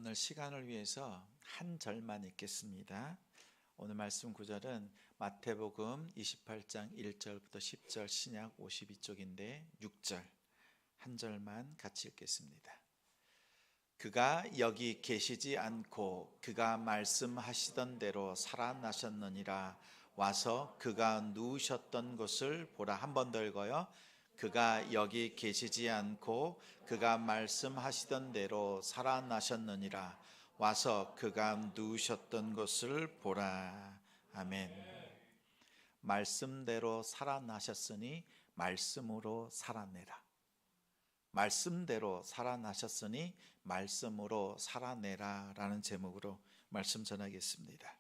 오늘 시간을 위해서 한 절만 읽겠습니다. 오늘 말씀 구절은 마태복음 28장 1절부터 10절 신약 52쪽인데 6절 한 절만 같이 읽겠습니다. 그가 여기 계시지 않고 그가 말씀하시던 대로 살아나셨느니라. 와서 그가 누우셨던 곳을 보라. 한 번 더 읽어요. 그가 여기 계시지 않고 그가 말씀하시던 대로 살아나셨느니라. 와서 그가 누우셨던 곳을 보라. 아멘. 말씀대로 살아나셨으니 말씀으로 살아내라. 말씀대로 살아나셨으니 말씀으로 살아내라 라는 제목으로 말씀 전하겠습니다.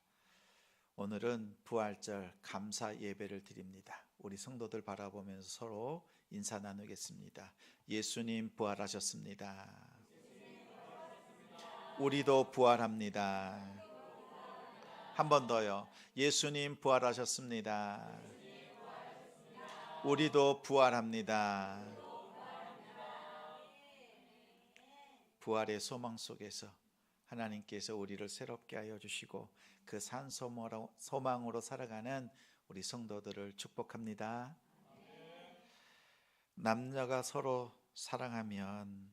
오늘은 부활절 감사 예배를 드립니다. 우리 성도들 바라보면서 서로 인사 나누겠습니다. 예수님 부활하셨습니다. 우리도 부활합니다. 한 번 더요. 예수님 부활하셨습니다. 우리도 부활합니다. 부활의 소망 속에서 하나님께서 우리를 새롭게 하여 주시고 그 산 소망으로 살아가는 우리 성도들을 축복합니다. 남녀가 서로 사랑하면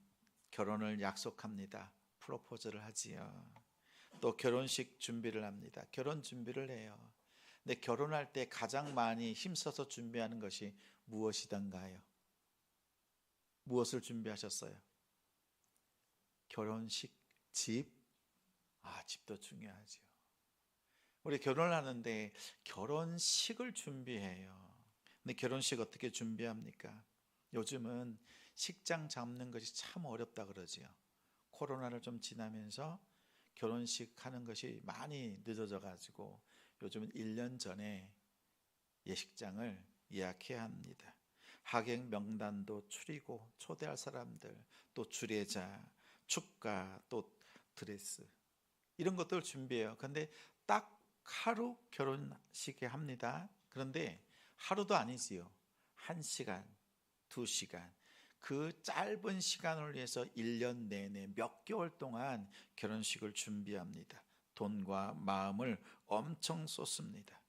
결혼을 약속합니다. 프로포즈를 하지요. 또 결혼식 준비를 합니다. 결혼 준비를 해요. 근데 결혼할 때 가장 많이 힘써서 준비하는 것이 무엇이던가요? 무엇을 준비하셨어요? 결혼식, 집? 집도 중요하죠. 우리 결혼을 하는데 결혼식을 준비해요. 근데 결혼식 어떻게 준비합니까? 요즘은 식장 잡는 것이 참 어렵다 그러지요. 코로나를 좀 지나면서 결혼식 하는 것이 많이 늦어져 가지고 요즘은 1년 전에 예식장을 예약해야 합니다. 하객 명단도 추리고 초대할 사람들, 또 주례자, 축가, 또 드레스 이런 것들을 준비해요. 그런데 딱 하루 결혼식에 합니다. 그런데 하루도 아니지요. 1시간, 2시간 그 짧은 시간을 위해서 1년 내내 몇 개월 동안 결혼식을 준비합니다. 돈과 마음을 엄청 쏟습니다.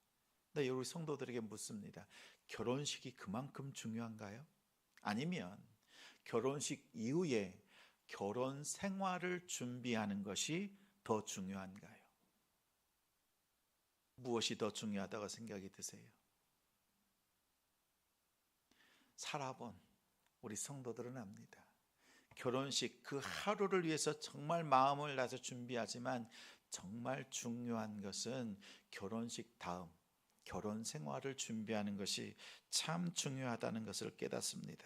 근데 우리 성도들에게 묻습니다. 결혼식이 그만큼 중요한가요? 아니면 결혼식 이후에 결혼 생활을 준비하는 것이 더 중요한가요? 무엇이 더 중요하다고 생각이 드세요? 살아본 우리 성도들은 압니다. 결혼식 그 하루를 위해서 정말 마음을 다해서 준비하지만 정말 중요한 것은 결혼식 다음 결혼 생활을 준비하는 것이 참 중요하다는 것을 깨닫습니다.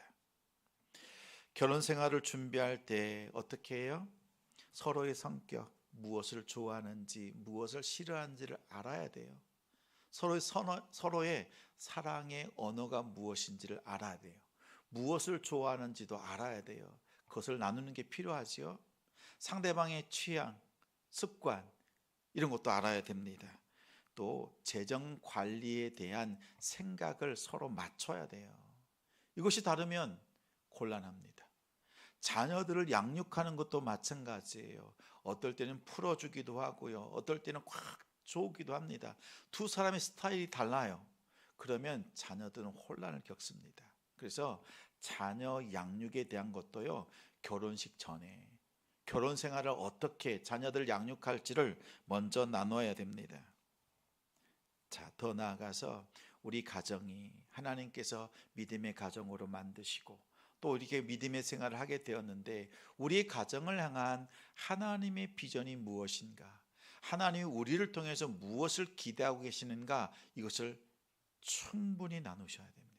결혼 생활을 준비할 때 어떻게 해요? 서로의 성격, 무엇을 좋아하는지, 무엇을 싫어하는지를 알아야 돼요. 서로의 사랑의 언어가 무엇인지를 알아야 돼요. 무엇을 좋아하는지도 알아야 돼요. 그것을 나누는 게 필요하지요. 상대방의 취향, 습관 이런 것도 알아야 됩니다. 또 재정 관리에 대한 생각을 서로 맞춰야 돼요. 이것이 다르면 곤란합니다. 자녀들을 양육하는 것도 마찬가지예요. 어떨 때는 풀어주기도 하고요. 어떨 때는 꽉 조기도 합니다. 두 사람의 스타일이 달라요. 그러면 자녀들은 혼란을 겪습니다. 그래서 자녀 양육에 대한 것도요. 결혼식 전에 결혼 생활을 어떻게 자녀들 양육할지를 먼저 나눠야 됩니다. 자, 더 나아가서 우리 가정이 하나님께서 믿음의 가정으로 만드시고 또 이렇게 믿음의 생활을 하게 되었는데 우리 가정을 향한 하나님의 비전이 무엇인가? 하나님이 우리를 통해서 무엇을 기대하고 계시는가? 이것을 충분히 나누셔야 됩니다.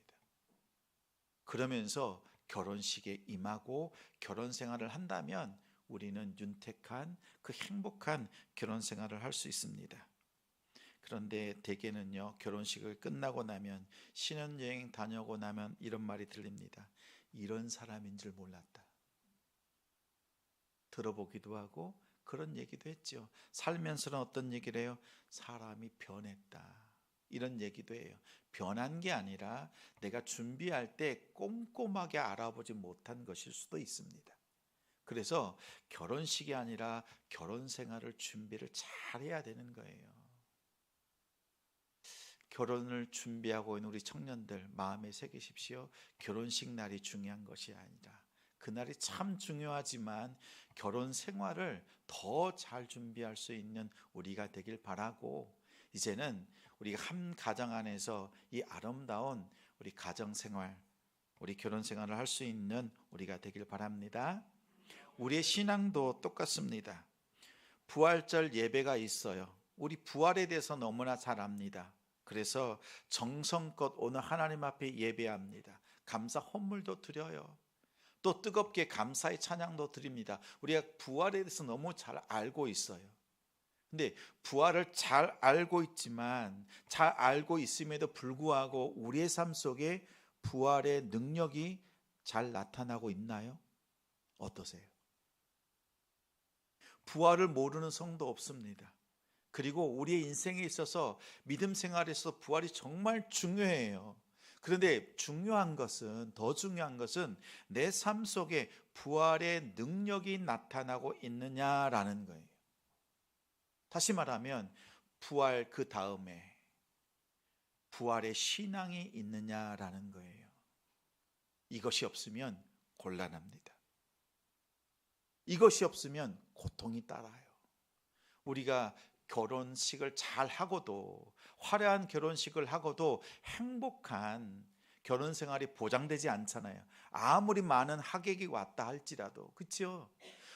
그러면서 결혼식에 임하고 결혼 생활을 한다면 우리는 윤택한 그 행복한 결혼 생활을 할 수 있습니다. 그런데 대개는요, 결혼식을 끝나고 나면 신혼여행 다녀오고 나면 이런 말이 들립니다. 이런 사람인 줄 몰랐다. 들어보기도 하고 그런 얘기도 했죠. 살면서는 어떤 얘기를 해요? 사람이 변했다. 이런 얘기도 해요. 변한 게 아니라 내가 준비할 때 꼼꼼하게 알아보지 못한 것일 수도 있습니다. 그래서 결혼식이 아니라 결혼 생활을 준비를 잘 해야 되는 거예요. 결혼을 준비하고 있는 우리 청년들 마음에 새기십시오. 결혼식 날이 중요한 것이 아니라 그날이 참 중요하지만 결혼 생활을 더 잘 준비할 수 있는 우리가 되길 바라고, 이제는 우리가 한 가정 안에서 이 아름다운 우리 가정 생활, 우리 결혼 생활을 할 수 있는 우리가 되길 바랍니다. 우리의 신앙도 똑같습니다. 부활절 예배가 있어요. 우리 부활에 대해서 너무나 잘 압니다. 그래서 정성껏 오늘 하나님 앞에 예배합니다. 감사 헌물도 드려요. 또 뜨겁게 감사의 찬양도 드립니다. 우리가 부활에 대해서 너무 잘 알고 있어요. 근데 부활을 잘 알고 있지만, 잘 알고 있음에도 불구하고 우리의 삶 속에 부활의 능력이 잘 나타나고 있나요? 어떠세요? 부활을 모르는 성도 없습니다. 그리고 우리의 인생에 있어서 믿음 생활에서 부활이 정말 중요해요. 그런데 더 중요한 것은 내 삶 속에 부활의 능력이 나타나고 있느냐라는 거예요. 다시 말하면 부활 그 다음에 부활의 신앙이 있느냐라는 거예요. 이것이 없으면 곤란합니다. 이것이 없으면 고통이 따라요. 우리가 결혼식을 잘 하고도, 화려한 결혼식을 하고도 행복한 결혼 생활이 보장되지 않잖아요. 아무리 많은 하객이 왔다 할지라도, 그렇죠?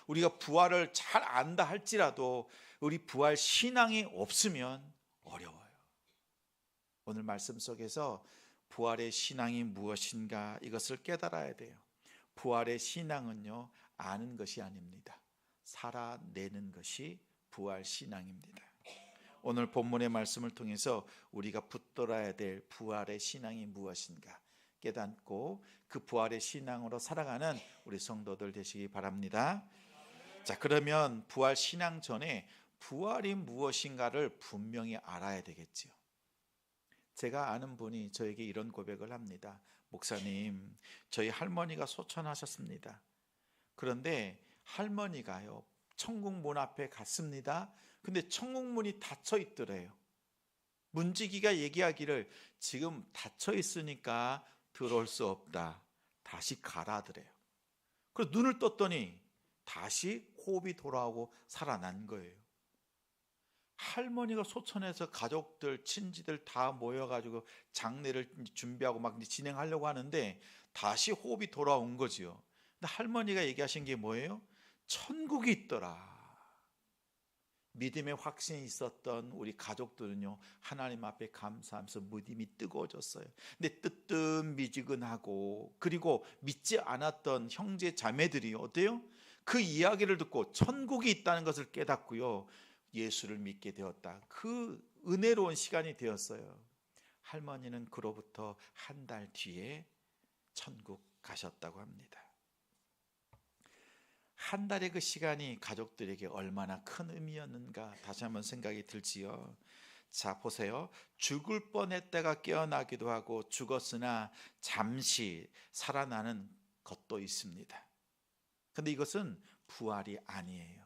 우리가 부활을 잘 안다 할지라도 우리 부활 신앙이 없으면 어려워요. 오늘 말씀 속에서 부활의 신앙이 무엇인가, 이것을 깨달아야 돼요. 부활의 신앙은요, 아는 것이 아닙니다. 살아내는 것이 부활 신앙입니다. 오늘 본문의 말씀을 통해서 우리가 붙들어야 될 부활의 신앙이 무엇인가 깨닫고 그 부활의 신앙으로 살아가는 우리 성도들 되시기 바랍니다. 자, 그러면 부활 신앙 전에 부활이 무엇인가를 분명히 알아야 되겠지요. 제가 아는 분이 저에게 이런 고백을 합니다. 목사님, 저희 할머니가 소천하셨습니다. 그런데 할머니가요, 천국 문 앞에 갔습니다. 근데 천국 문이 닫혀 있더래요. 문지기가 얘기하기를 지금 닫혀 있으니까 들어올 수 없다. 다시 가라더래요. 그래서 눈을 떴더니 다시 호흡이 돌아오고 살아난 거예요. 할머니가 소천해서 가족들, 친지들 다 모여가지고 장례를 준비하고 막 진행하려고 하는데 다시 호흡이 돌아온 거지요. 근데 할머니가 얘기하신 게 뭐예요? 천국이 있더라. 믿음의 확신이 있었던 우리 가족들은요, 하나님 앞에 감사하면서 믿음이 뜨거워졌어요. 근데 뜨뜻미지근하고, 그리고 믿지 않았던 형제 자매들이 어때요? 그 이야기를 듣고 천국이 있다는 것을 깨닫고요, 예수를 믿게 되었다. 그 은혜로운 시간이 되었어요. 할머니는 그로부터 한 달 뒤에 천국 가셨다고 합니다. 한 달의 그 시간이 가족들에게 얼마나 큰 의미였는가 다시 한번 생각이 들지요. 자, 보세요. 죽을 뻔했다가 깨어나기도 하고 죽었으나 잠시 살아나는 것도 있습니다. 근데 이것은 부활이 아니에요.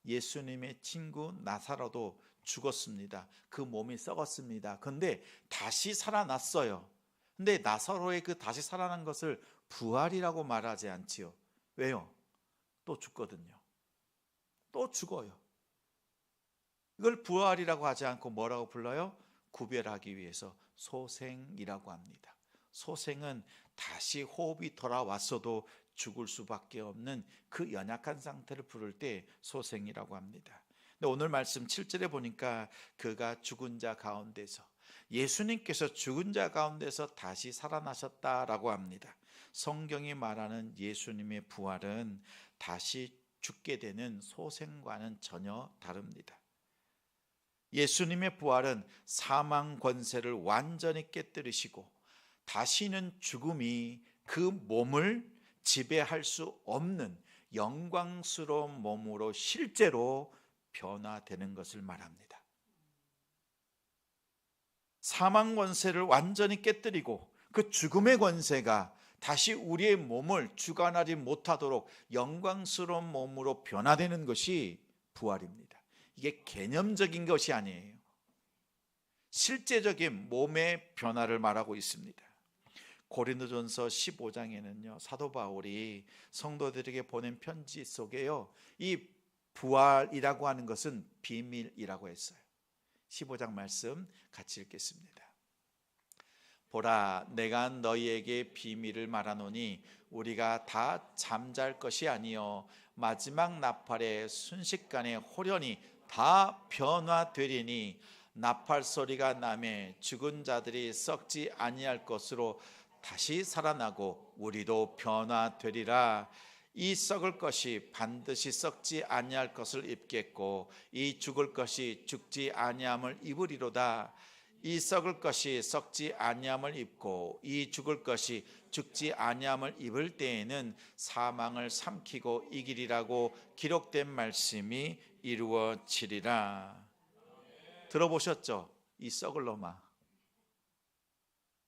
예수님의 친구 나사로도 죽었습니다. 그 몸이 썩었습니다. 그런데 다시 살아났어요. 근데 나사로의 그 다시 살아난 것을 부활이라고 말하지 않지요. 왜요? 또 죽거든요. 또 죽어요. 이걸 부활이라고 하지 않고 뭐라고 불러요? 구별하기 위해서 소생이라고 합니다. 소생은 다시 호흡이 돌아왔어도 죽을 수밖에 없는 그 연약한 상태를 부를 때 소생이라고 합니다. 근데 오늘 말씀 7절에 보니까 그가 죽은 자 가운데서, 예수님께서 죽은 자 가운데서 다시 살아나셨다라고 합니다. 성경이 말하는 예수님의 부활은 다시 죽게 되는 소생과는 전혀 다릅니다. 예수님의 부활은 사망 권세를 완전히 깨뜨리시고 다시는 죽음이 그 몸을 지배할 수 없는 영광스러운 몸으로 실제로 변화되는 것을 말합니다. 사망 권세를 완전히 깨뜨리고 그 죽음의 권세가 다시 우리의 몸을 주관하지 못하도록 영광스러운 몸으로 변화되는 것이 부활입니다. 이게 개념적인 것이 아니에요. 실제적인 몸의 변화를 말하고 있습니다. 고린도전서 15장에는요, 사도 바울이 성도들에게 보낸 편지 속에요, 이 부활이라고 하는 것은 비밀이라고 했어요. 15장 말씀 같이 읽겠습니다. 보라, 내가 너희에게 비밀을 말하노니 우리가 다 잠잘 것이 아니요 마지막 나팔의 순식간에 호련히 다 변화되리니 나팔 소리가 나매 죽은 자들이 썩지 아니할 것으로 다시 살아나고 우리도 변화되리라. 이 썩을 것이 반드시 썩지 아니할 것을 입겠고 이 죽을 것이 죽지 아니함을 입으리로다. 이 썩을 것이 썩지 아니함을 입고 이 죽을 것이 죽지 아니함을 입을 때에는 사망을 삼키고 이기리라고 기록된 말씀이 이루어지리라. 들어보셨죠? 이 썩을 놈아.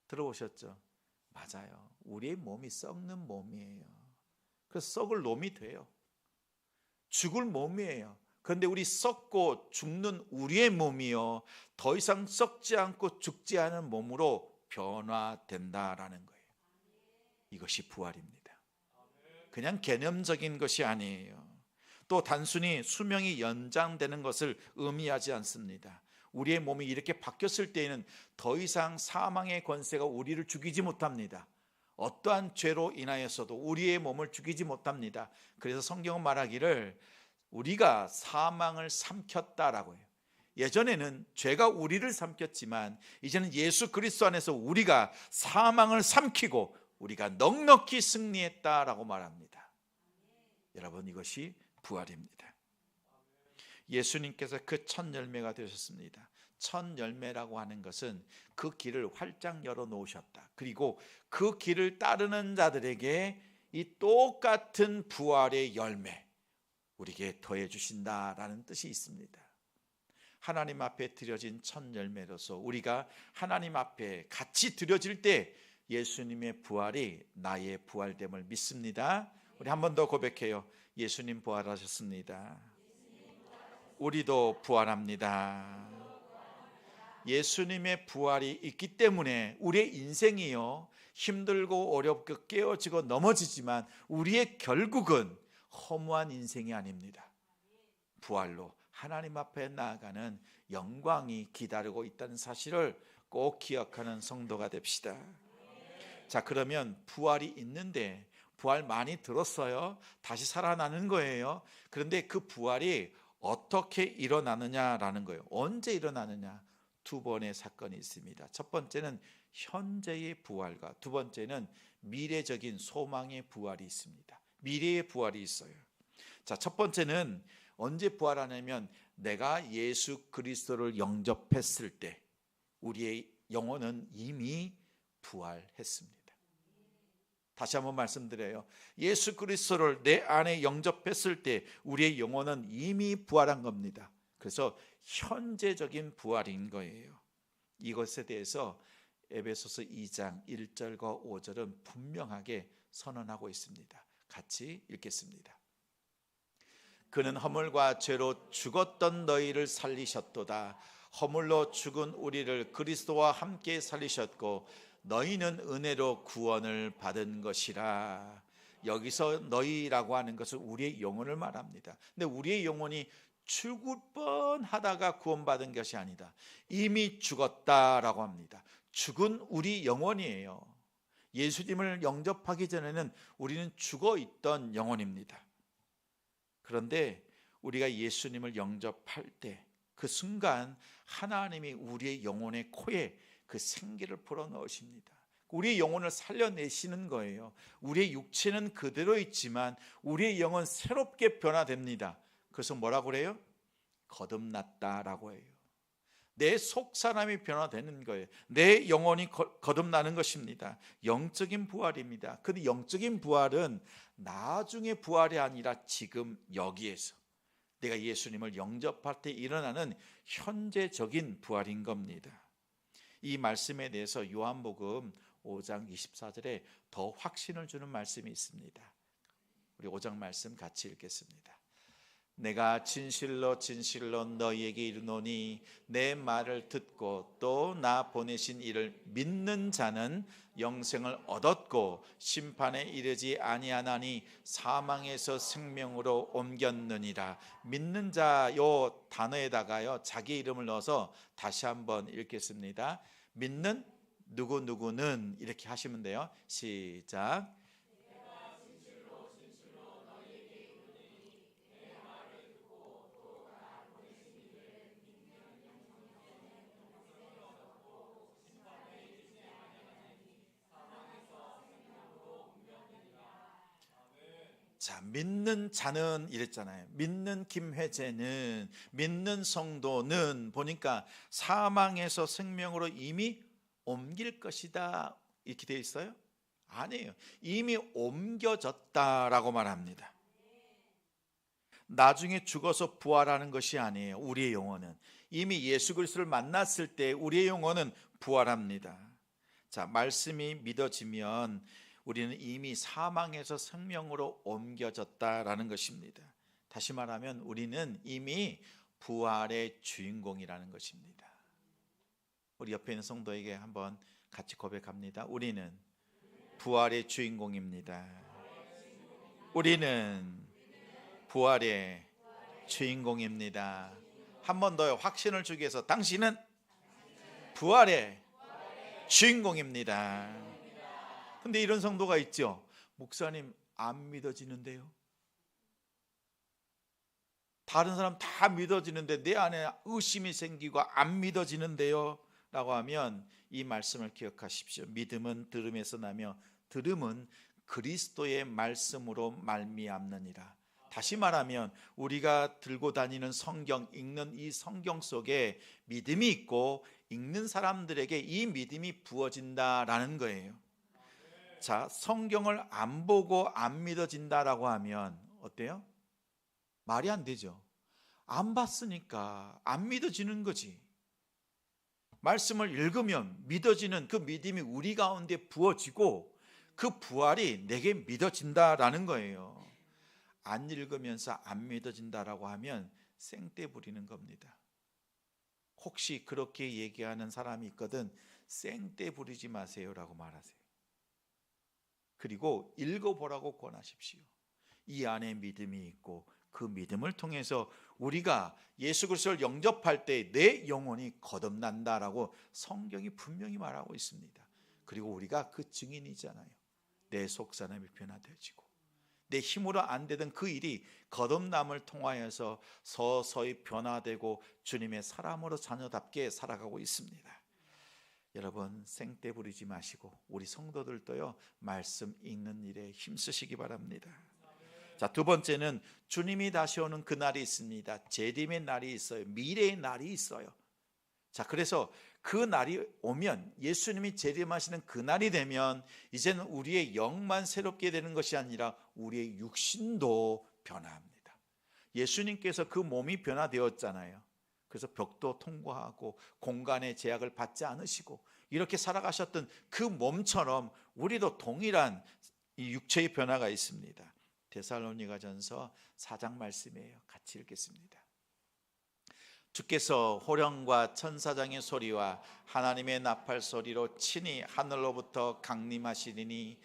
들어보셨죠? 맞아요. 우리의 몸이 썩는 몸이에요. 그래서 썩을 놈이 돼요. 죽을 몸이에요. 그런데 우리 썩고 죽는 우리의 몸이요, 더 이상 썩지 않고 죽지 않은 몸으로 변화된다라는 거예요. 이것이 부활입니다. 그냥 개념적인 것이 아니에요. 또 단순히 수명이 연장되는 것을 의미하지 않습니다. 우리의 몸이 이렇게 바뀌었을 때에는 더 이상 사망의 권세가 우리를 죽이지 못합니다. 어떠한 죄로 인하여서도 우리의 몸을 죽이지 못합니다. 그래서 성경은 말하기를 우리가 사망을 삼켰다라고 해요. 예전에는 죄가 우리를 삼켰지만 이제는 예수 그리스도 안에서 우리가 사망을 삼키고 우리가 넉넉히 승리했다라고 말합니다. 여러분, 이것이 부활입니다. 예수님께서 그 첫 열매가 되셨습니다. 첫 열매라고 하는 것은 그 길을 활짝 열어 놓으셨다. 그리고 그 길을 따르는 자들에게 이 똑같은 부활의 열매 우리에게 더해 주신다라는 뜻이 있습니다. 하나님 앞에 드려진 첫 열매로서 우리가 하나님 앞에 같이 드려질 때 예수님의 부활이 나의 부활됨을 믿습니다. 우리 한 번 더 고백해요. 예수님 부활하셨습니다. 우리도 부활합니다. 예수님의 부활이 있기 때문에 우리의 인생이요, 힘들고 어렵고 깨어지고 넘어지지만 우리의 결국은 허무한 인생이 아닙니다. 부활로 하나님 앞에 나아가는 영광이 기다리고 있다는 사실을 꼭 기억하는 성도가 됩시다. 자, 그러면 부활이 있는데, 부활 많이 들었어요. 다시 살아나는 거예요. 그런데 그 부활이 어떻게 일어나느냐라는 거예요. 언제 일어나느냐? 두 번의 사건이 있습니다. 첫 번째는 현재의 부활과 두 번째는 미래적인 소망의 부활이 있습니다. 미래의 부활이 있어요. 자, 첫 번째는 언제 부활하냐면 내가 예수 그리스도를 영접했을 때 우리의 영혼은 이미 부활했습니다. 다시 한번 말씀드려요. 예수 그리스도를 내 안에 영접했을 때 우리의 영혼은 이미 부활한 겁니다. 그래서 현재적인 부활인 거예요. 이것에 대해서 에베소서 2장 1절과 5절은 분명하게 선언하고 있습니다. 같이 읽겠습니다. 그는 허물과 죄로 죽었던 너희를 살리셨도다. 허물로 죽은 우리를 그리스도와 함께 살리셨고 너희는 은혜로 구원을 받은 것이라. 여기서 너희라고 하는 것은 우리의 영혼을 말합니다. 근데 우리의 영혼이 죽을 뻔하다가 구원받은 것이 아니다. 이미 죽었다라고 합니다. 죽은 우리 영혼이에요. 예수님을 영접하기 전에는 우리는 죽어있던 영혼입니다. 그런데 우리가 예수님을 영접할 때 그 순간 하나님이 우리의 영혼의 코에 그 생기를 불어넣으십니다. 우리의 영혼을 살려내시는 거예요. 우리의 육체는 그대로 있지만 우리의 영은 새롭게 변화됩니다. 그래서 뭐라고 그래요? 거듭났다라고 해요. 내 속사람이 변화되는 거예요. 내 영혼이 거듭나는 것입니다. 영적인 부활입니다. 근데 영적인 부활은 나중에 부활이 아니라 지금 여기에서 내가 예수님을 영접할 때 일어나는 현재적인 부활인 겁니다. 이 말씀에 대해서 요한복음 5장 24절에 더 확신을 주는 말씀이 있습니다. 우리 5장 말씀 같이 읽겠습니다. 내가 진실로 진실로 너희에게 이르노니 내 말을 듣고 또 나 보내신 이를 믿는 자는 영생을 얻었고 심판에 이르지 아니하나니 사망에서 생명으로 옮겼느니라. 믿는 자 요 단어에다가요 자기 이름을 넣어서 다시 한번 읽겠습니다. 믿는 누구누구는 이렇게 하시면 돼요. 시작. 자, 믿는 자는 이랬잖아요. 믿는 김혜재는, 믿는 성도는 보니까 사망에서 생명으로 이미 옮길 것이다 이렇게 되어 있어요? 아니에요. 이미 옮겨졌다라고 말합니다. 나중에 죽어서 부활하는 것이 아니에요. 우리의 영혼은 이미 예수 그리스도를 만났을 때 우리의 영혼은 부활합니다. 자, 말씀이 믿어지면 우리는 이미 사망에서 생명으로 옮겨졌다라는 것입니다. 다시 말하면 우리는 이미 부활의 주인공이라는 것입니다. 우리 옆에 있는 성도에게 한번 같이 고백합니다. 우리는 부활의 주인공입니다. 우리는 부활의 주인공입니다. 한 번 더 확신을 주기 위해서 당신은 부활의 주인공입니다. 근데 이런 성도가 있죠. 목사님 안 믿어지는데요. 다른 사람 다 믿어지는데 내 안에 의심이 생기고 안 믿어지는데요 라고 하면 이 말씀을 기억하십시오. 믿음은 들음에서 나며 들음은 그리스도의 말씀으로 말미암느니라. 다시 말하면 우리가 들고 다니는 성경, 읽는 이 성경 속에 믿음이 있고 읽는 사람들에게 이 믿음이 부어진다라는 거예요. 자, 성경을 안 보고 안 믿어진다라고 하면 어때요? 말이 안 되죠. 안 봤으니까 안 믿어지는 거지. 말씀을 읽으면 믿어지는 그 믿음이 우리 가운데 부어지고 그 부활이 내게 믿어진다라는 거예요. 안 읽으면서 안 믿어진다라고 하면 생떼 부리는 겁니다. 혹시 그렇게 얘기하는 사람이 있거든 생떼 부리지 마세요라고 말하세요. 그리고 읽어보라고 권하십시오. 이 안에 믿음이 있고 그 믿음을 통해서 우리가 예수 그리스도를 영접할 때 내 영혼이 거듭난다라고 성경이 분명히 말하고 있습니다. 그리고 우리가 그 증인이잖아요. 내 속사람이 변화되어지고 내 힘으로 안 되던 그 일이 거듭남을 통하여서 서서히 변화되고 주님의 사람으로 자녀답게 살아가고 있습니다. 여러분 생떼 부리지 마시고 우리 성도들도요 말씀 읽는 일에 힘쓰시기 바랍니다. 자, 두 번째는 주님이 다시 오는 그날이 있습니다. 재림의 날이 있어요. 미래의 날이 있어요. 자, 그래서 그 날이 오면 예수님이 재림하시는 그 날이 되면 이제는 우리의 영만 새롭게 되는 것이 아니라 우리의 육신도 변화합니다. 예수님께서 그 몸이 변화되었잖아요. 그래서 벽도 통과하고 공간의 제약을 받지 않으시고 이렇게 살아가셨던 그 몸처럼 우리도 동일한 이 육체의 변화가 있습니다. 데살로니가전서 4장 말씀이에요. 같이 읽겠습니다. 주께서 호령과 천사장의 소리와 하나님의 나팔 소리로 친히 하늘로부터 강림하시리니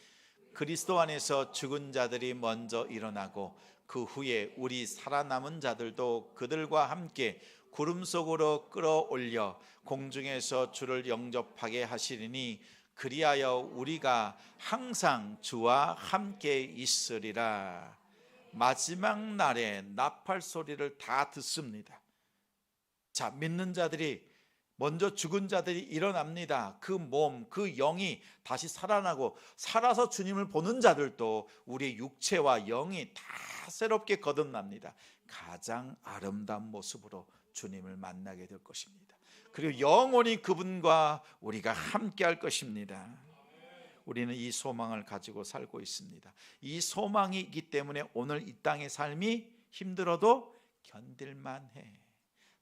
그리스도 안에서 죽은 자들이 먼저 일어나고 그 후에 우리 살아남은 자들도 그들과 함께 구름 속으로 끌어올려 공중에서 주를 영접하게 하시리니 그리하여 우리가 항상 주와 함께 있으리라. 마지막 날에 나팔 소리를 다 듣습니다. 자, 믿는 자들이 먼저 죽은 자들이 일어납니다. 그 몸, 그 영이 다시 살아나고 살아서 주님을 보는 자들도 우리의 육체와 영이 다 새롭게 거듭납니다. 가장 아름다운 모습으로 주님을 만나게 될 것입니다. 그리고 영원히 그분과 우리가 함께 할 것입니다. 우리는 이 소망을 가지고 살고 있습니다. 이 소망이 있기 때문에 오늘 이 땅의 삶이 힘들어도 견딜만 해.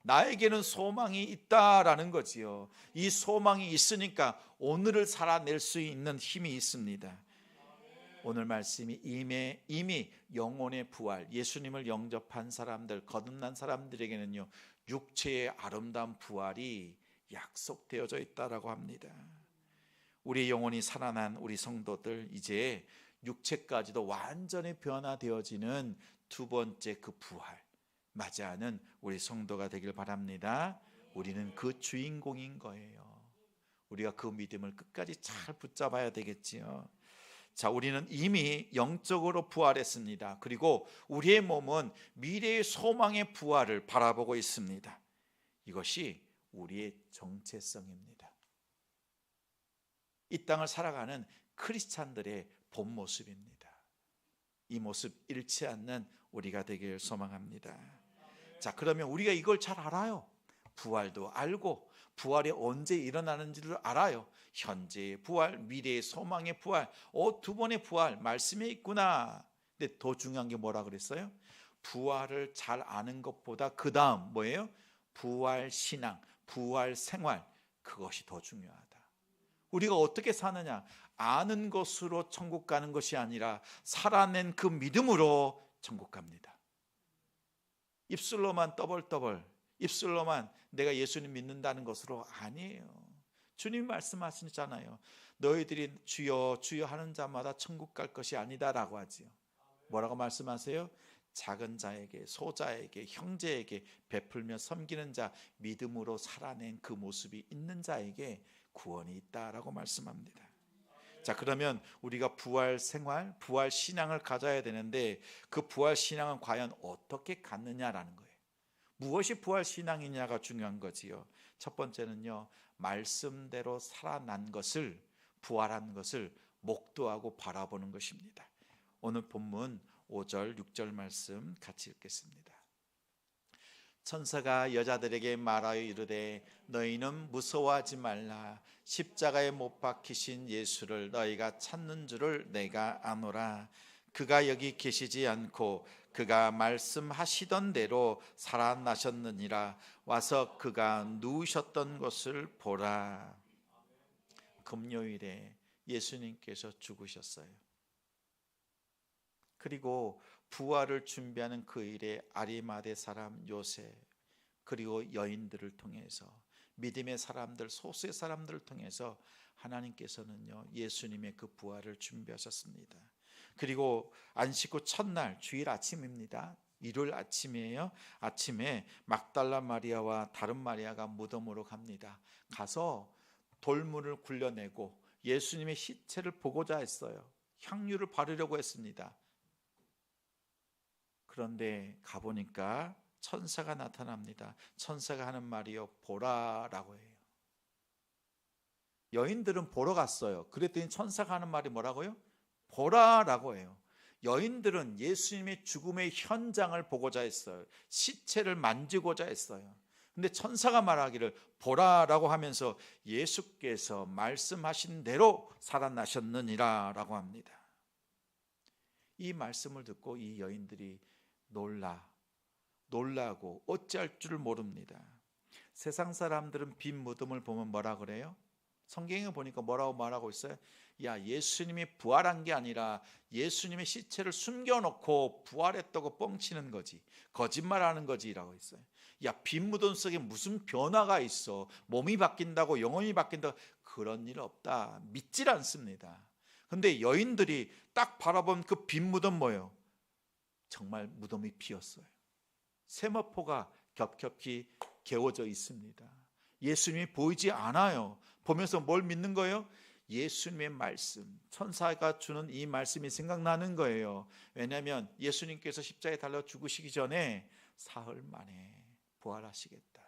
나에게는 소망이 있다라는 거지요. 이 소망이 있으니까 오늘을 살아낼 수 있는 힘이 있습니다. 오늘 말씀이 이미 영혼의 부활, 예수님을 영접한 사람들, 거듭난 사람들에게는요, 육체의 아름다운 부활이 약속되어져 있다라고 합니다. 우리 영혼이 살아난 우리 성도들, 이제 육체까지도 완전히 변화되어지는 두 번째 그 부활 맞이하는 우리 성도가 되길 바랍니다. 우리는 그 주인공인 거예요. 우리가 그 믿음을 끝까지 잘 붙잡아야 되겠지요. 자, 우리는 이미 영적으로 부활했습니다. 그리고 우리의 몸은 미래의 소망의 부활을 바라보고 있습니다. 이것이 우리의 정체성입니다. 이 땅을 살아가는 크리스찬들의 본 모습입니다. 이 모습 잃지 않는 우리가 되길 소망합니다. 자, 그러면 우리가 이걸 잘 알아요. 부활도 알고 부활이 언제 일어나는지를 알아요. 현재의 부활, 미래의 소망의 부활, 두 번의 부활 말씀에 있구나. 근데 더 중요한 게 뭐라 그랬어요? 부활을 잘 아는 것보다 그 다음 뭐예요? 부활 신앙, 부활 생활, 그것이 더 중요하다. 우리가 어떻게 사느냐, 아는 것으로 천국 가는 것이 아니라 살아낸 그 믿음으로 천국 갑니다. 입술로만 떠벌떠벌, 입술로만 내가 예수님 믿는다는 것으로 아니에요. 주님 말씀하시잖아요. 너희들이 주여 주여 하는 자마다 천국 갈 것이 아니다라고 하지요. 뭐라고 말씀하세요? 작은 자에게, 소자에게, 형제에게 베풀며 섬기는 자, 믿음으로 살아낸 그 모습이 있는 자에게 구원이 있다라고 말씀합니다. 자, 그러면 우리가 부활 생활, 부활 신앙을 가져야 되는데 그 부활 신앙은 과연 어떻게 갖느냐라는 거예요. 무엇이 부활 신앙이냐가 중요한 거지요. 첫 번째는요, 말씀대로 살아난 것을, 부활한 것을 목도하고 바라보는 것입니다. 오늘 본문 5절, 6절 말씀 같이 읽겠습니다. 천사가 여자들에게 말하여 이르되 너희는 무서워하지 말라. 십자가에 못 박히신 예수를 너희가 찾는 줄을 내가 아노라. 그가 여기 계시지 않고 그가 말씀하시던 대로 살아나셨느니라. 와서 그가 누우셨던 것을 보라. 금요일에 예수님께서 죽으셨어요. 그리고 부활을 준비하는 그 일에 아리마대 사람 요셉, 그리고 여인들을 통해서, 믿음의 사람들, 소수의 사람들을 통해서 하나님께서는요, 예수님의 그 부활을 준비하셨습니다. 그리고 안식 후 첫날, 주일 아침입니다. 일요일 아침이에요. 아침에 막달라 마리아와 다른 마리아가 무덤으로 갑니다. 가서 돌문을 굴려내고 예수님의 시체를 보고자 했어요. 향유를 바르려고 했습니다. 그런데 가보니까 천사가 나타납니다. 천사가 하는 말이요, 보라라고 해요. 여인들은 보러 갔어요. 그랬더니 천사가 하는 말이 뭐라고요? 보라라고 해요. 여인들은 예수님의 죽음의 현장을 보고자 했어요. 시체를 만지고자 했어요. 근데 천사가 말하기를 보라라고 하면서 예수께서 말씀하신 대로 살아나셨느니라 라고 합니다. 이 말씀을 듣고 이 여인들이 놀라고 어찌할 줄을 모릅니다. 세상 사람들은 빈 무덤을 보면 뭐라 그래요? 성경에 보니까 뭐라고 말하고 있어요? 야, 예수님이 부활한 게 아니라 예수님의 시체를 숨겨놓고 부활했다고 뻥치는 거지, 거짓말하는 거지라고 있어요. 야, 빈 무덤 속에 무슨 변화가 있어? 몸이 바뀐다고, 영혼이 바뀐다고, 그런 일 없다. 믿질 않습니다. 근데 여인들이 딱 바라본 그 빈 무덤 뭐예요? 정말 무덤이 비었어요. 세마포가 겹겹이 개워져 있습니다. 예수님이 보이지 않아요. 보면서 뭘 믿는 거예요? 예수님의 말씀, 천사가 주는 이 말씀이 생각나는 거예요. 왜냐하면 예수님께서 십자가에 달려 죽으시기 전에 사흘 만에 부활하시겠다,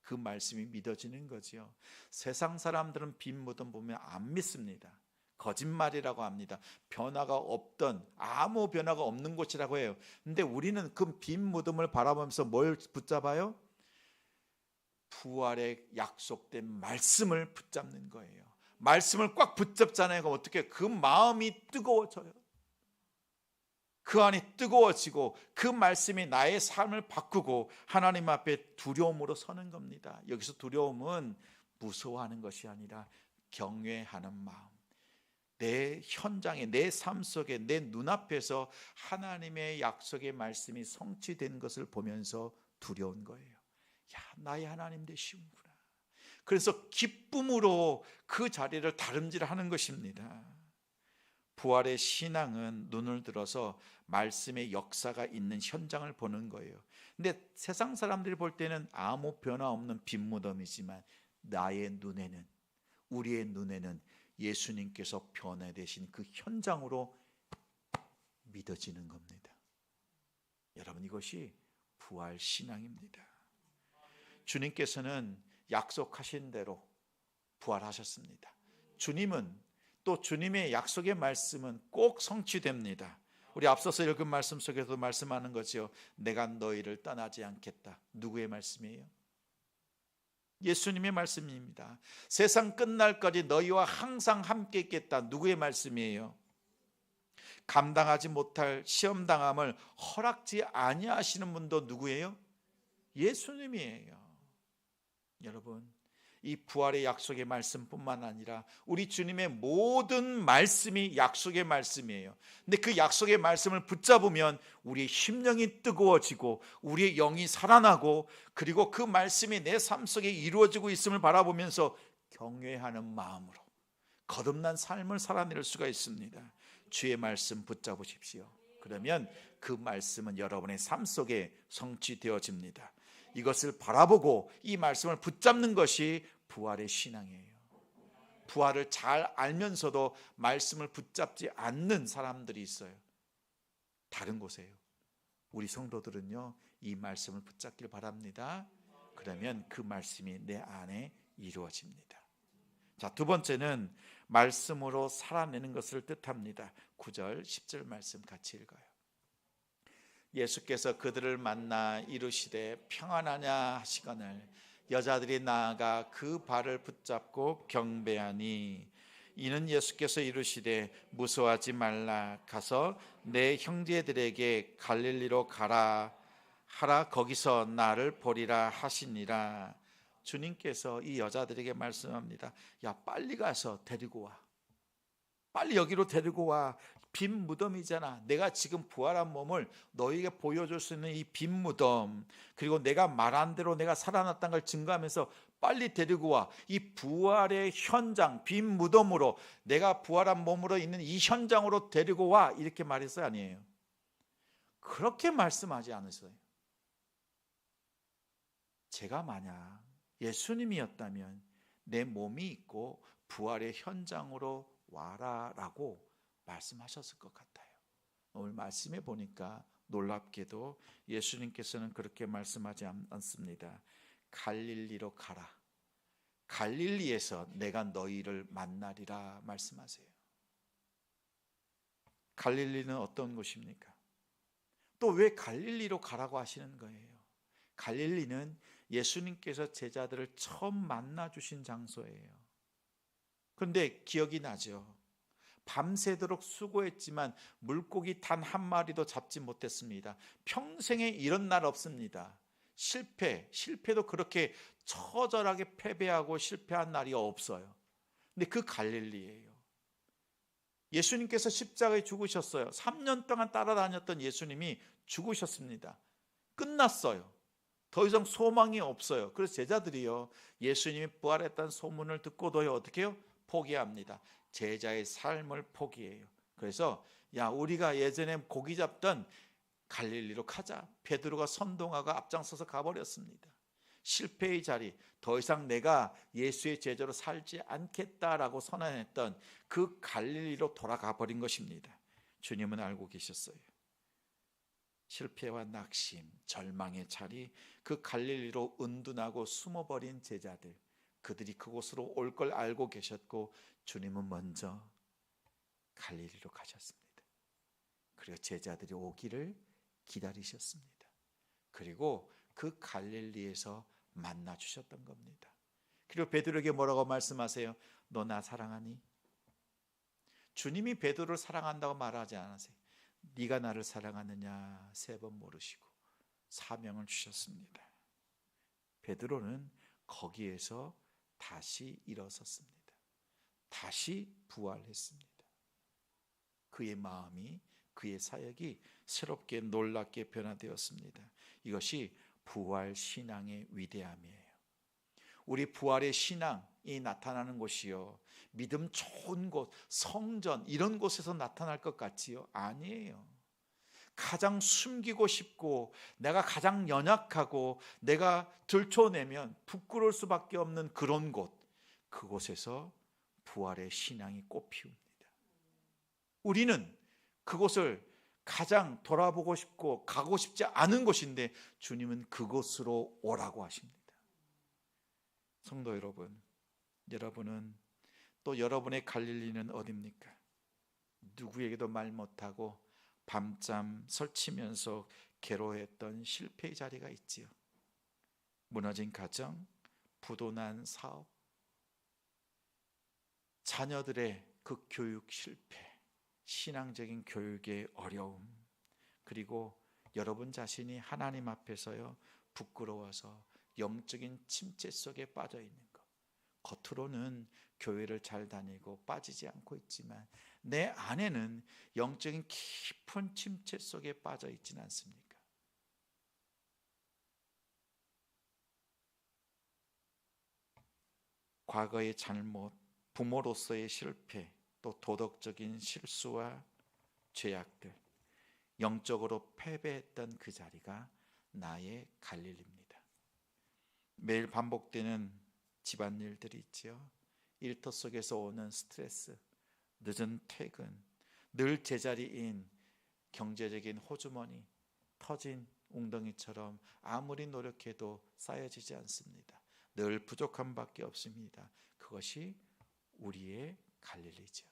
그 말씀이 믿어지는 거지요. 세상 사람들은 빈 무덤 보면 안 믿습니다. 거짓말이라고 합니다. 변화가 없던, 아무 변화가 없는 곳이라고 해요. 근데 우리는 그 빈 무덤을 바라보면서 뭘 붙잡아요? 부활의 약속된 말씀을 붙잡는 거예요. 말씀을 꽉 붙잡잖아요. 그럼 어떻게? 그 마음이 뜨거워져요. 그 안이 뜨거워지고 그 말씀이 나의 삶을 바꾸고 하나님 앞에 두려움으로 서는 겁니다. 여기서 두려움은 무서워하는 것이 아니라 경외하는 마음. 내 현장에, 내 삶 속에, 내 눈앞에서 하나님의 약속의 말씀이 성취된 것을 보면서 두려운 거예요. 야, 나의 하나님 되시는구나. 그래서 기쁨으로 그 자리를 다름질하는 것입니다. 부활의 신앙은 눈을 들어서 말씀의 역사가 있는 현장을 보는 거예요. 근데 세상 사람들이 볼 때는 아무 변화 없는 빈 무덤이지만 나의 눈에는, 우리의 눈에는 예수님께서 변화되신 그 현장으로 믿어지는 겁니다. 여러분, 이것이 부활 신앙입니다. 주님께서는 약속하신 대로 부활하셨습니다. 주님은 또 주님의 약속의 말씀은 꼭 성취됩니다. 우리 앞서서 읽은 말씀 속에도 말씀하는 거죠. 내가 너희를 떠나지 않겠다. 누구의 말씀이에요? 예수님의 말씀입니다. 세상 끝날까지 너희와 항상 함께 있겠다. 누구의 말씀이에요? 감당하지 못할 시험당함을 허락지 아니하시는 분도 누구예요? 예수님이에요. 여러분, 이 부활의 약속의 말씀뿐만 아니라 우리 주님의 모든 말씀이 약속의 말씀이에요. 근데 그 약속의 말씀을 붙잡으면 우리의 심령이 뜨거워지고 우리의 영이 살아나고, 그리고 그 말씀이 내 삶 속에 이루어지고 있음을 바라보면서 경외하는 마음으로 거듭난 삶을 살아낼 수가 있습니다. 주의 말씀 붙잡으십시오. 그러면 그 말씀은 여러분의 삶 속에 성취되어집니다. 이것을 바라보고 이 말씀을 붙잡는 것이 부활의 신앙이에요. 부활을 잘 알면서도 말씀을 붙잡지 않는 사람들이 있어요. 다른 곳에요. 우리 성도들은요, 이 말씀을 붙잡길 바랍니다. 그러면 그 말씀이 내 안에 이루어집니다. 자, 두 번째는 말씀으로 살아내는 것을 뜻합니다. 9절 10절 말씀 같이 읽어요. 예수께서 그들을 만나 이르시되 평안하냐 하시거늘 여자들이 나아가 그 발을 붙잡고 경배하니, 이는 예수께서 이르시되 무서워하지 말라, 가서 내 형제들에게 갈릴리로 가라 하라, 거기서 나를 보리라 하시니라. 주님께서 이 여자들에게 말씀합니다. 야, 빨리 가서 데리고 와. 빨리 여기로 데리고 와. 빈 무덤이잖아. 내가 지금 부활한 몸을 너희에게 보여줄 수 있는 이 빈 무덤, 그리고 내가 말한 대로 내가 살아났다는 걸 증거하면서 빨리 데리고 와. 이 부활의 현장, 빈 무덤으로, 내가 부활한 몸으로 있는 이 현장으로 데리고 와. 이렇게 말했어요? 아니에요? 그렇게 말씀하지 않으세요? 제가 만약 예수님이었다면 내 몸이 있고 부활의 현장으로 와라라고 말씀하셨을 것 같아요. 오늘 말씀해 보니까 놀랍게도 예수님께서는 그렇게 말씀하지 않습니다. 갈릴리로 가라. 갈릴리에서 내가 너희를 만나리라 말씀하세요. 갈릴리는 어떤 곳입니까? 또 왜 갈릴리로 가라고 하시는 거예요? 갈릴리는 예수님께서 제자들을 처음 만나 주신 장소예요. 그런데 기억이 나죠? 밤새도록 수고했지만 물고기 단 한 마리도 잡지 못했습니다. 평생에 이런 날 없습니다. 실패도 그렇게 처절하게 패배하고 실패한 날이 없어요. 근데 그 갈릴리예요. 예수님께서 십자가에 죽으셨어요. 3년 동안 따라다녔던 예수님이 죽으셨습니다. 끝났어요. 더 이상 소망이 없어요. 그래서 제자들이요, 예수님이 부활했다는 소문을 듣고도요, 어떻게 해요? 포기합니다. 제자의 삶을 포기해요. 그래서 야, 우리가 예전에 고기 잡던 갈릴리로 가자. 베드로가 선동하고 앞장서서 가버렸습니다. 실패의 자리, 더 이상 내가 예수의 제자로 살지 않겠다라고 선언했던 그 갈릴리로 돌아가 버린 것입니다. 주님은 알고 계셨어요. 실패와 낙심, 절망의 자리, 그 갈릴리로 은둔하고 숨어버린 제자들, 그들이 그곳으로 올 걸 알고 계셨고 주님은 먼저 갈릴리로 가셨습니다. 그리고 제자들이 오기를 기다리셨습니다. 그리고 그 갈릴리에서 만나 주셨던 겁니다. 그리고 베드로에게 뭐라고 말씀하세요? 너 나 사랑하니? 주님이 베드로를 사랑한다고 말하지 않으세요. 네가 나를 사랑하느냐 3번 물으시고 사명을 주셨습니다. 베드로는 거기에서 다시 일어섰습니다. 다시 부활했습니다. 그의 마음이, 그의 사역이 새롭게 놀랍게 변화되었습니다. 이것이 부활 신앙의 위대함이에요. 우리 부활의 신앙이 나타나는 곳이요, 믿음 좋은 곳, 성전 이런 곳에서 나타날 것 같지요? 아니에요. 가장 숨기고 싶고 내가 가장 연약하고 내가 들춰내면 부끄러울 수밖에 없는 그런 곳, 그곳에서 부활의 신앙이 꽃피웁니다. 우리는 그곳을 가장 돌아보고 싶고 가고 싶지 않은 곳인데 주님은 그곳으로 오라고 하십니다. 성도 여러분, 여러분은 또 여러분의 갈릴리는 어디입니까? 누구에게도 말 못하고 밤잠 설치면서 괴로워했던 실패의 자리가 있지요. 무너진 가정, 부도난 사업, 자녀들의 그 교육 실패, 신앙적인 교육의 어려움, 그리고 여러분 자신이 하나님 앞에서요 부끄러워서 영적인 침체 속에 빠져 있는 것. 겉으로는 교회를 잘 다니고 빠지지 않고 있지만 내 안에는 영적인 깊은 침체 속에 빠져 있지는 않습니까? 과거의 잘못, 부모로서의 실패, 또 도덕적인 실수와 죄악들, 영적으로 패배했던 그 자리가 나의 갈릴리입니다. 매일 반복되는 집안일들이 있지요. 일터 속에서 오는 스트레스, 늦은 퇴근, 늘 제자리인 경제적인 호주머니, 터진 웅덩이처럼 아무리 노력해도 쌓여지지 않습니다. 늘 부족함 밖에 없습니다. 그것이 우리의 갈릴리죠.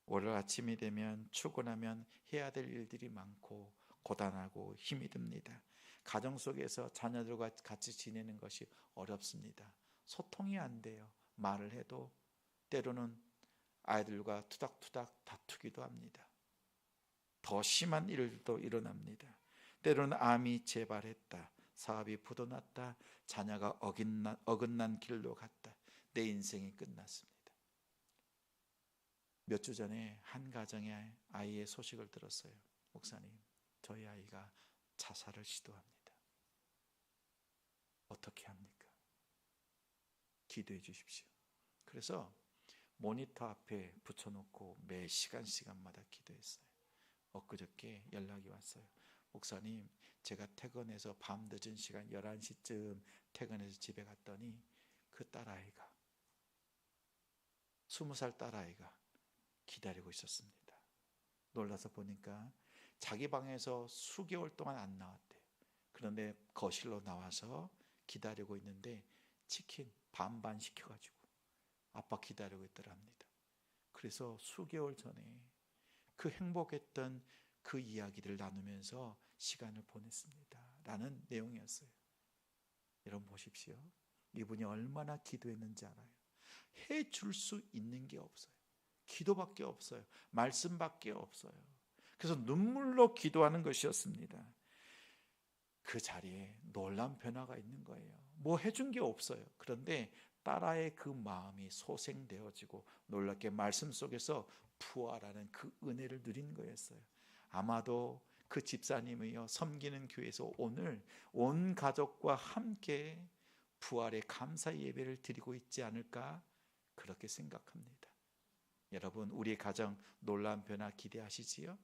월요일 아침이 되면 출근하면 해야 될 일들이 많고 고단하고 힘이 듭니다. 가정 속에서 자녀들과 같이 지내는 것이 어렵습니다. 소통이 안 돼요. 말을 해도 때로는 아이들과 투닥투닥 다투기도 합니다. 더 심한 일도 일어납니다. 때로는 암이 재발했다, 사업이 부도났다, 자녀가 어긋난 길로 갔다, 내 인생이 끝났습니다. 몇 주 전에 한 가정의 아이의 소식을 들었어요. 목사님, 저희 아이가 자살을 시도합니다. 어떻게 합니까? 기도해 주십시오. 그래서 모니터 앞에 붙여놓고 매 시간마다 기도했어요. 엊그저께 연락이 왔어요. 목사님, 제가 퇴근해서 밤 늦은 시간 11시쯤 퇴근해서 집에 갔더니 그 딸아이가, 20살 딸아이가 기다리고 있었습니다. 놀라서 보니까 자기 방에서 수개월 동안 안 나왔대요. 그런데 거실로 나와서 기다리고 있는데 치킨 반반 시켜가지고 아빠 기다리고 있더랍니다. 그래서 수개월 전에 그 행복했던 그 이야기를 나누면서 시간을 보냈습니다 라는 내용이었어요. 여러분 보십시오. 이분이 얼마나 기도했는지 알아요? 해줄 수 있는 게 없어요. 기도밖에 없어요. 말씀밖에 없어요. 그래서 눈물로 기도하는 것이었습니다. 그 자리에 놀라운 변화가 있는 거예요. 뭐 해준 게 없어요. 그런데 딸아이의 그 마음이 소생되어지고 놀랍게 말씀 속에서 부활하는 그 은혜를 누린 거였어요. 아마도 그 집사님이요 섬기는 교회에서 오늘 온 가족과 함께 부활의 감사 예배를 드리고 있지 않을까 그렇게 생각합니다. 여러분, 우리의 가정 놀라운 변화 기대하시지요?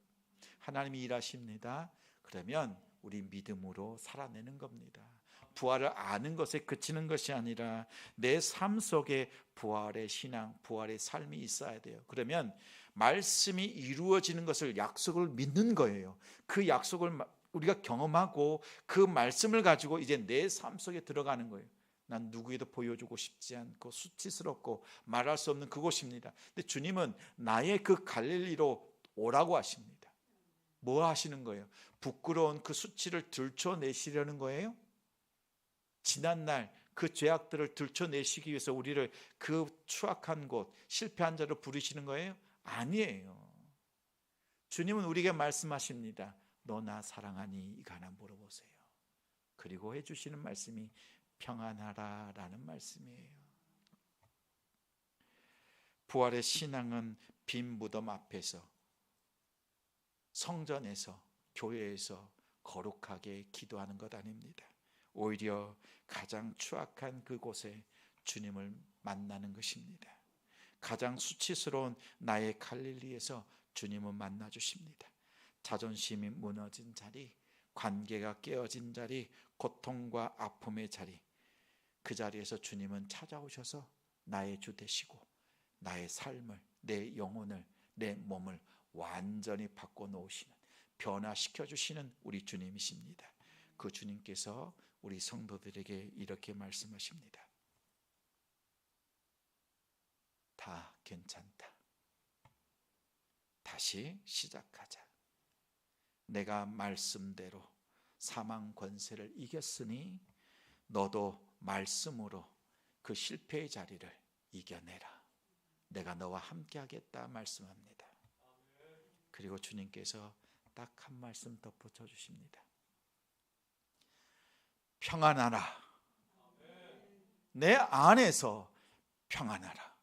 하나님이 일하십니다. 그러면 우리 믿음으로 살아내는 겁니다. 부활을 아는 것에 그치는 것이 아니라 내 삶 속에 부활의 신앙, 부활의 삶이 있어야 돼요. 그러면 말씀이 이루어지는 것을, 약속을 믿는 거예요. 그 약속을 우리가 경험하고 그 말씀을 가지고 이제 내 삶 속에 들어가는 거예요. 난 누구에도 보여주고 싶지 않고 수치스럽고 말할 수 없는 그곳입니다. 근데 주님은 나의 그 갈릴리로 오라고 하십니다. 뭐 하시는 거예요? 부끄러운 그 수치를 들춰내시려는 거예요? 지난날 그 죄악들을 들춰내시기 위해서 우리를 그 추악한 곳, 실패한 자로 부르시는 거예요? 아니에요. 주님은 우리에게 말씀하십니다. 너 나 사랑하니? 이거 하나 물어보세요. 그리고 해주시는 말씀이 평안하라 라는 말씀이에요. 부활의 신앙은 빈 무덤 앞에서, 성전에서, 교회에서 거룩하게 기도하는 것 아닙니다. 오히려 가장 추악한 그곳에 주님을 만나는 것입니다. 가장 수치스러운 나의 갈릴리에서 주님은 만나 주십니다. 자존심이 무너진 자리, 관계가 깨어진 자리, 고통과 아픔의 자리, 그 자리에서 주님은 찾아오셔서 나의 주 되시고 나의 삶을, 내 영혼을, 내 몸을 완전히 바꿔놓으시는, 변화시켜 주시는 우리 주님이십니다. 그 주님께서 우리 성도들에게 이렇게 말씀하십니다. 다 괜찮다. 다시 시작하자. 내가 말씀대로 사망 권세를 이겼으니 너도 말씀으로 그 실패의 자리를 이겨내라. 내가 너와 함께 하겠다 말씀합니다. 그리고 주님께서 딱 한 말씀 덧붙여 주십니다. 평안하라. 내 안에서 평안하라.